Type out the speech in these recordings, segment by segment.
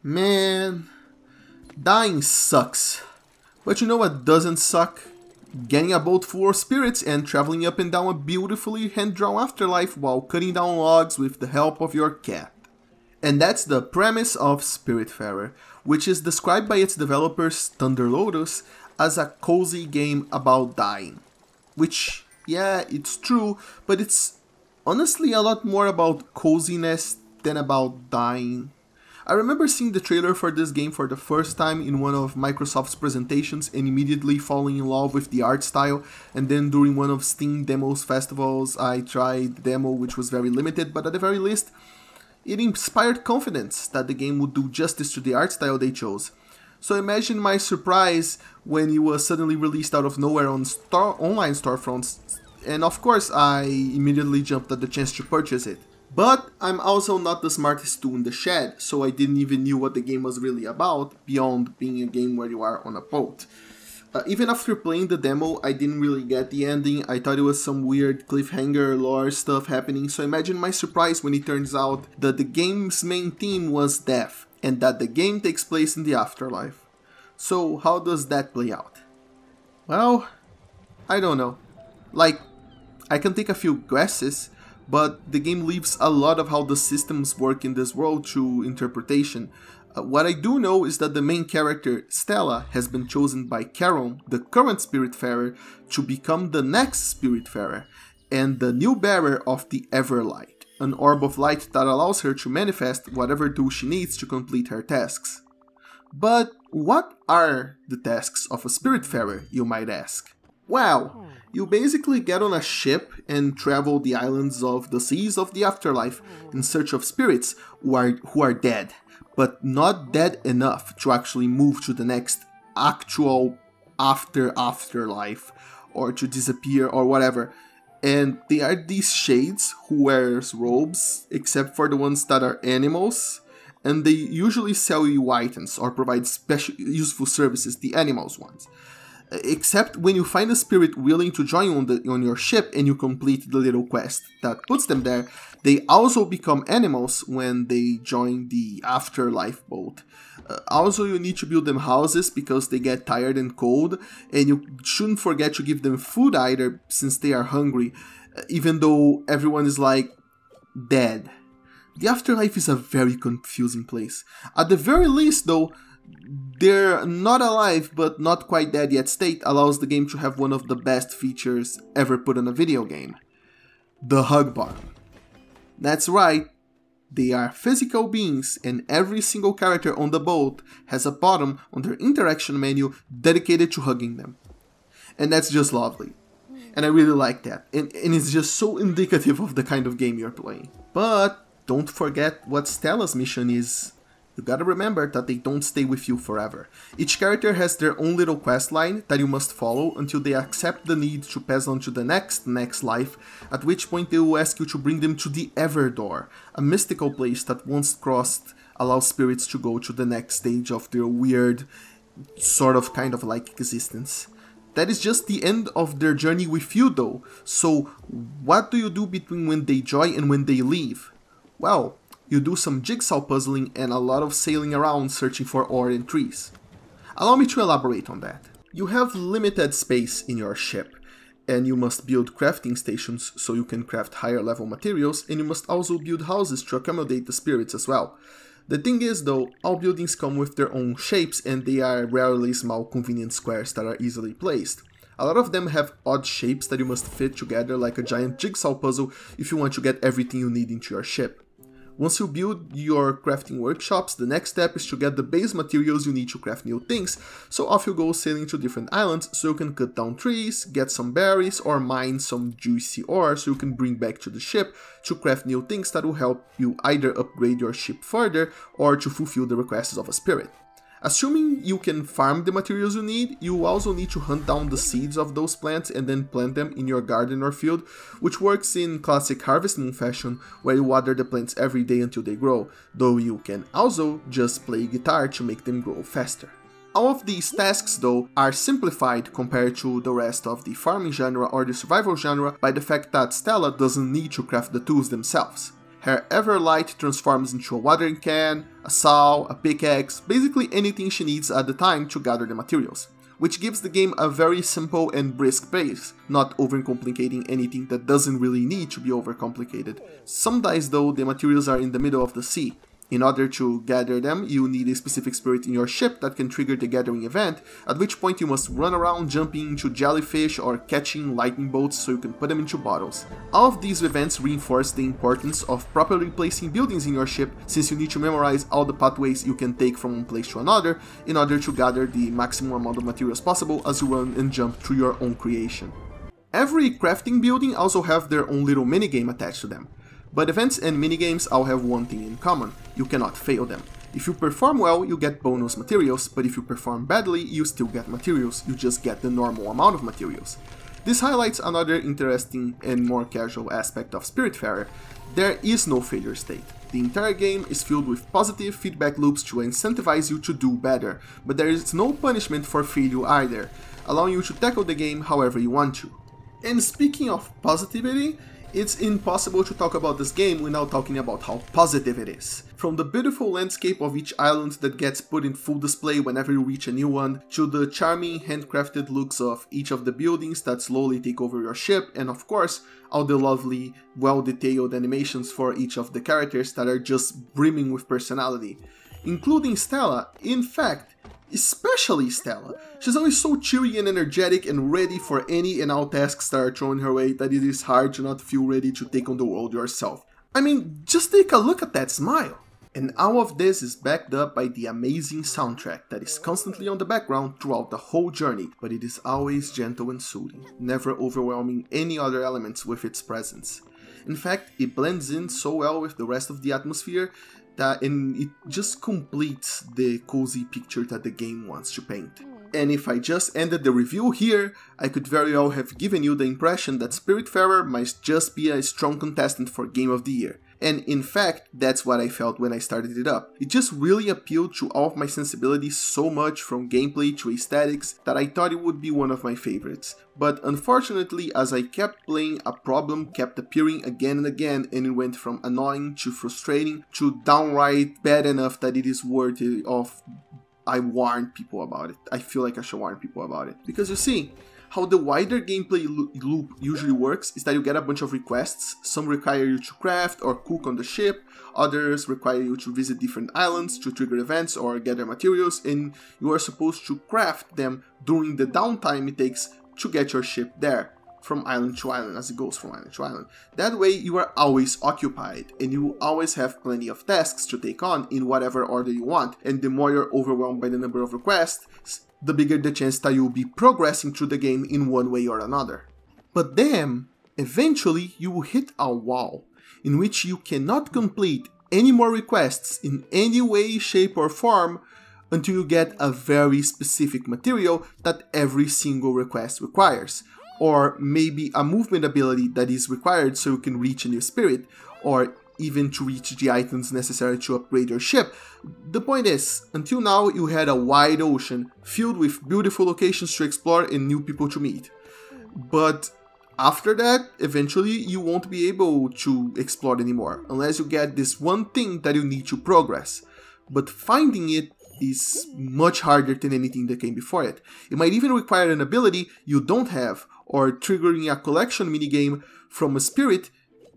Man, dying sucks. But you know what doesn't suck? Getting a boat full of spirits and traveling up and down a beautifully hand-drawn afterlife while cutting down logs with the help of your cat. And that's the premise of Spiritfarer, which is described by its developers Thunder Lotus as a cozy game about dying. Which, yeah, it's true, but it's honestly a lot more about coziness than about dying. I remember seeing the trailer for this game for the first time in one of Microsoft's presentations and immediately falling in love with the art style, and then during one of Steam Demos festivals I tried the demo, which was very limited, but at the very least it inspired confidence that the game would do justice to the art style they chose. So imagine my surprise when it was suddenly released out of nowhere on online storefronts, and of course I immediately jumped at the chance to purchase it. But I'm also not the smartest tool in the shed, so I didn't even know what the game was really about, beyond being a game where you are on a boat. Even after playing the demo, I didn't really get the ending. I thought it was some weird cliffhanger lore stuff happening, so imagine my surprise when it turns out that the game's main theme was death, and that the game takes place in the afterlife. So how does that play out? Well, I don't know. Like, I can take a few guesses, but the game leaves a lot of how the systems work in this world to interpretation. What I do know is that the main character, Stella, has been chosen by Charon, the current Spiritfarer, to become the next Spiritfarer, and the new bearer of the Everlight, an orb of light that allows her to manifest whatever tool she needs to complete her tasks. But what are the tasks of a Spiritfarer, you might ask? Well, you basically get on a ship and travel the islands of the seas of the afterlife in search of spirits who are dead, but not dead enough to actually move to the next actual afterlife, or to disappear or whatever. And they are these shades who wears robes, except for the ones that are animals, and they usually sell you items or provide special useful services, the animals ones. Except when you find a spirit willing to join on your ship and you complete the little quest that puts them there, they also become animals when they join the afterlife boat. Also, you need to build them houses because they get tired and cold, and you shouldn't forget to give them food either since they are hungry, even though everyone is like dead. The afterlife is a very confusing place. At the very least though, their not alive but not quite dead yet state allows the game to have one of the best features ever put on a video game. The hug button. That's right, they are physical beings and every single character on the boat has a button on their interaction menu dedicated to hugging them. And that's just lovely. And I really like that. And it's just so indicative of the kind of game you're playing. But don't forget what Stella's mission is. You gotta remember that they don't stay with you forever. Each character has their own little quest line that you must follow until they accept the need to pass on to the next life, at which point they will ask you to bring them to the Everdoor, a mystical place that once crossed allows spirits to go to the next stage of their weird, sort of kind of like existence. That is just the end of their journey with you though, so what do you do between when they join and when they leave? Well, you do some jigsaw puzzling and a lot of sailing around searching for ore and trees. Allow me to elaborate on that. You have limited space in your ship, and you must build crafting stations so you can craft higher level materials, and you must also build houses to accommodate the spirits as well. The thing is though, all buildings come with their own shapes and they are rarely small convenient squares that are easily placed. A lot of them have odd shapes that you must fit together like a giant jigsaw puzzle if you want to get everything you need into your ship. Once you build your crafting workshops, the next step is to get the base materials you need to craft new things, so off you go sailing to different islands so you can cut down trees, get some berries, or mine some juicy ore so you can bring back to the ship to craft new things that will help you either upgrade your ship further or to fulfill the requests of a spirit. Assuming you can farm the materials you need, you also need to hunt down the seeds of those plants and then plant them in your garden or field, which works in classic Harvest Moon fashion, where you water the plants every day until they grow, though you can also just play guitar to make them grow faster. All of these tasks though are simplified compared to the rest of the farming genre or the survival genre by the fact that Stella doesn't need to craft the tools themselves. Her Everlight transforms into a watering can, a saw, a pickaxe, basically anything she needs at the time to gather the materials, which gives the game a very simple and brisk pace, not overcomplicating anything that doesn't really need to be overcomplicated. Sometimes though, the materials are in the middle of the sea. In order to gather them, you need a specific spirit in your ship that can trigger the gathering event, at which point you must run around jumping into jellyfish or catching lightning bolts so you can put them into bottles. All of these events reinforce the importance of properly placing buildings in your ship, since you need to memorize all the pathways you can take from one place to another in order to gather the maximum amount of materials possible as you run and jump through your own creation. Every crafting building also have their own little minigame attached to them. But events and minigames all have one thing in common: you cannot fail them. If you perform well, you get bonus materials, but if you perform badly, you still get materials, you just get the normal amount of materials. This highlights another interesting and more casual aspect of Spiritfarer. There is no failure state. The entire game is filled with positive feedback loops to incentivize you to do better, but there is no punishment for failure either, allowing you to tackle the game however you want to. And speaking of positivity, it's impossible to talk about this game without talking about how positive it is. From the beautiful landscape of each island that gets put in full display whenever you reach a new one, to the charming handcrafted looks of each of the buildings that slowly take over your ship, and of course, all the lovely, well-detailed animations for each of the characters that are just brimming with personality. Including Stella. In fact, especially Stella. She's always so cheery and energetic and ready for any and all tasks that are thrown her way that it is hard to not feel ready to take on the world yourself. I mean, just take a look at that smile. And all of this is backed up by the amazing soundtrack that is constantly on the background throughout the whole journey, but it is always gentle and soothing, never overwhelming any other elements with its presence. In fact, it blends in so well with the rest of the atmosphere and it just completes the cozy picture that the game wants to paint. And if I just ended the review here, I could very well have given you the impression that Spiritfarer might just be a strong contestant for Game of the Year. And in fact, that's what I felt when I started it up. It just really appealed to all of my sensibilities so much, from gameplay to aesthetics, that I thought it would be one of my favorites. But unfortunately, as I kept playing, a problem kept appearing again and again, and it went from annoying to frustrating to downright bad enough that it is worthy of I warned people about it. I feel like I should warn people about it. Because you see, how the wider gameplay loop usually works is that you get a bunch of requests. Some require you to craft or cook on the ship, others require you to visit different islands to trigger events or gather materials, and you are supposed to craft them during the downtime it takes to get your ship there, from island to island, as it goes from island to island. That way you are always occupied, and you always have plenty of tasks to take on in whatever order you want, and the more you're overwhelmed by the number of requests, the bigger the chance that you'll be progressing through the game in one way or another. But then, eventually you will hit a wall, in which you cannot complete any more requests in any way, shape or form until you get a very specific material that every single request requires, or maybe a movement ability that is required so you can reach a new spirit, or even to reach the items necessary to upgrade your ship. The point is, until now you had a wide ocean filled with beautiful locations to explore and new people to meet. But after that, eventually you won't be able to explore anymore, unless you get this one thing that you need to progress. But finding it is much harder than anything that came before it. It might even require an ability you don't have, or triggering a collection minigame from a spirit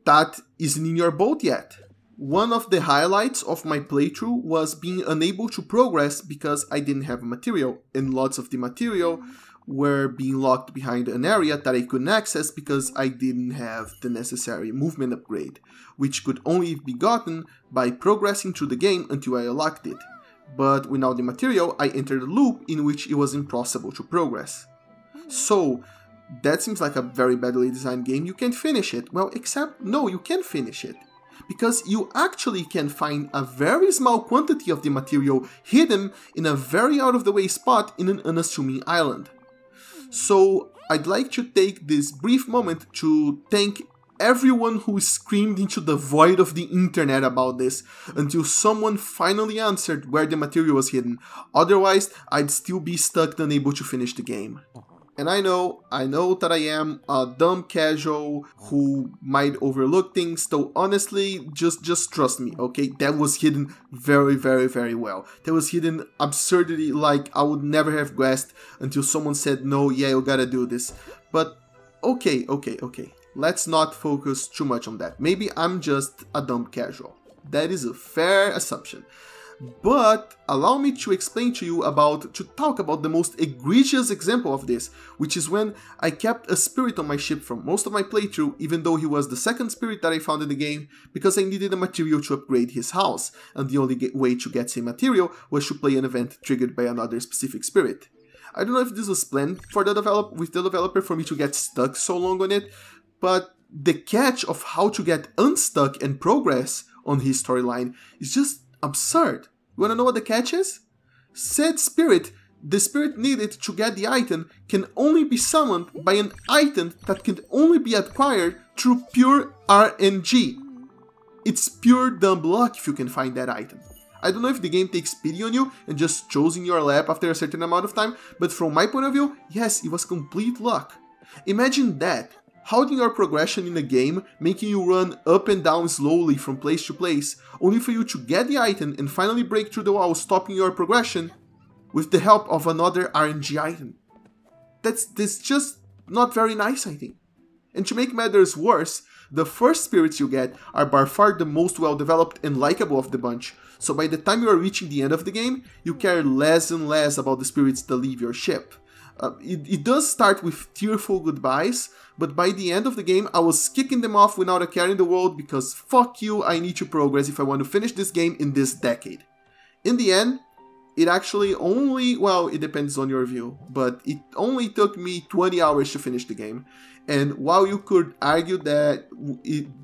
that isn't in your boat yet. One of the highlights of my playthrough was being unable to progress because I didn't have a material, and lots of the material were being locked behind an area that I couldn't access because I didn't have the necessary movement upgrade, which could only be gotten by progressing through the game until I unlocked it. But without the material, I entered a loop in which it was impossible to progress. So, that seems like a very badly designed game. You can't finish it. Well, except, no, you can finish it. Because you actually can find a very small quantity of the material hidden in a very out-of-the-way spot in an unassuming island. So, I'd like to take this brief moment to thank everyone who screamed into the void of the internet about this until someone finally answered where the material was hidden. Otherwise, I'd still be stuck unable to finish the game. And I know that I am a dumb casual who might overlook things, though honestly, just trust me, okay? That was hidden very, very, very well. That was hidden absurdity like I would never have guessed until someone said, no, yeah, you gotta do this. But okay. Let's not focus too much on that. Maybe I'm just a dumb casual. That is a fair assumption. But allow me to explain to you to talk about the most egregious example of this, which is when I kept a spirit on my ship for most of my playthrough, even though he was the second spirit that I found in the game, because I needed a material to upgrade his house, and the only way to get same material was to play an event triggered by another specific spirit. I don't know if this was planned for the developer for me to get stuck so long on it, but the catch of how to get unstuck and progress on his storyline is just absurd. You wanna know what the catch is? Said spirit, the spirit needed to get the item, can only be summoned by an item that can only be acquired through pure RNG. It's pure dumb luck if you can find that item. I don't know if the game takes pity on you and just choosing your lap after a certain amount of time, but from my point of view, yes, it was complete luck. Imagine that. Halting your progression in a game, making you run up and down slowly from place to place, only for you to get the item and finally break through the wall, stopping your progression with the help of another RNG item. That's just not very nice, I think. And to make matters worse, the first spirits you get are by far the most well developed and likable of the bunch, so by the time you are reaching the end of the game, you care less and less about the spirits that leave your ship. It does start with tearful goodbyes, but by the end of the game I was kicking them off without a care in the world because fuck you, I need to progress if I want to finish this game in this decade. In the end, it actually only, well, it depends on your view, but it only took me 20 hours to finish the game. And while you could argue that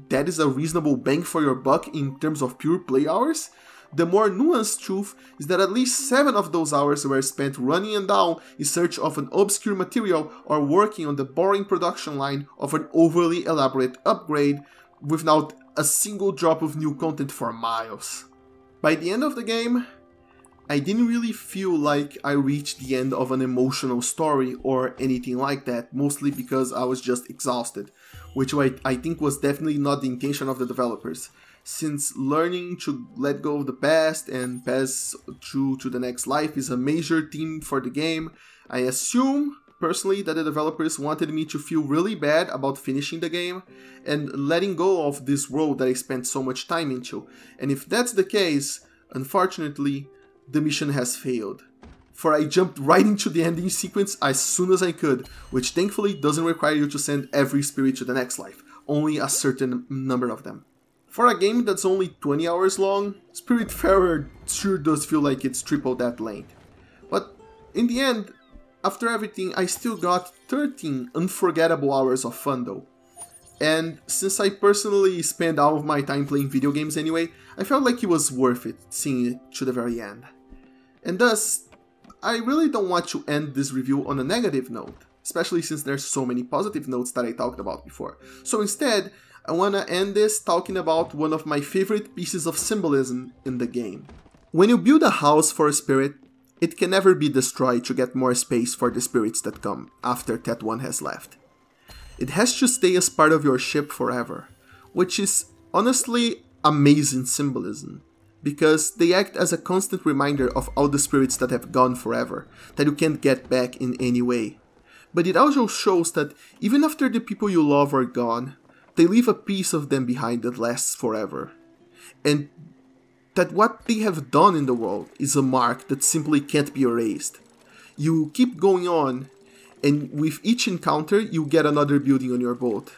that is a reasonable bang for your buck in terms of pure play hours, the more nuanced truth is that at least 7 of those hours were spent running and down in search of an obscure material or working on the boring production line of an overly elaborate upgrade without a single drop of new content for miles. By the end of the game, I didn't really feel like I reached the end of an emotional story or anything like that, mostly because I was just exhausted, which I think was definitely not the intention of the developers. Since learning to let go of the past and pass through to the next life is a major theme for the game, I assume, personally, that the developers wanted me to feel really bad about finishing the game and letting go of this world that I spent so much time into. And if that's the case, unfortunately, the mission has failed. For I jumped right into the ending sequence as soon as I could, which thankfully doesn't require you to send every spirit to the next life, only a certain number of them. For a game that's only 20 hours long, Spiritfarer sure does feel like it's triple that length. But in the end, after everything, I still got 13 unforgettable hours of fun though. And since I personally spend all of my time playing video games anyway, I felt like it was worth it seeing it to the very end. And thus, I really don't want to end this review on a negative note, especially since there's so many positive notes that I talked about before. So instead, I wanna end this talking about one of my favorite pieces of symbolism in the game. When you build a house for a spirit, it can never be destroyed to get more space for the spirits that come after that one has left. It has to stay as part of your ship forever, which is honestly amazing symbolism, because they act as a constant reminder of all the spirits that have gone forever, that you can't get back in any way. But it also shows that even after the people you love are gone, they leave a piece of them behind that lasts forever. And that what they have done in the world is a mark that simply can't be erased. You keep going on, and with each encounter you get another building on your boat,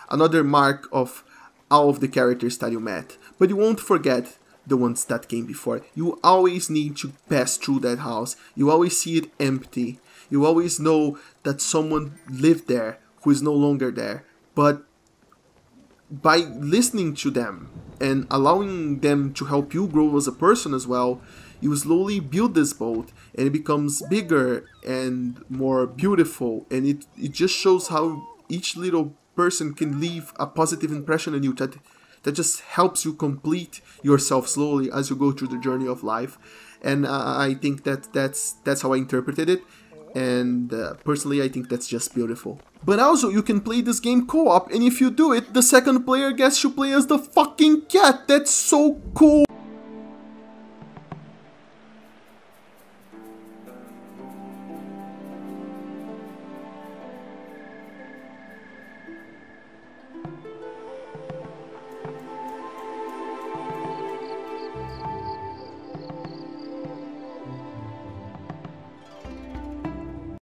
another mark of all of the characters that you met, but you won't forget the ones that came before. You always need to pass through that house, you always see it empty, you always know that someone lived there who is no longer there, but by listening to them and allowing them to help you grow as a person as well, you slowly build this boat and it becomes bigger and more beautiful, and it just shows how each little person can leave a positive impression on you that just helps you complete yourself slowly as you go through the journey of life. And I think that's how I interpreted it. And personally, I think that's just beautiful. But also, you can play this game co-op, and if you do it, the second player gets to play as the fucking cat. That's so cool.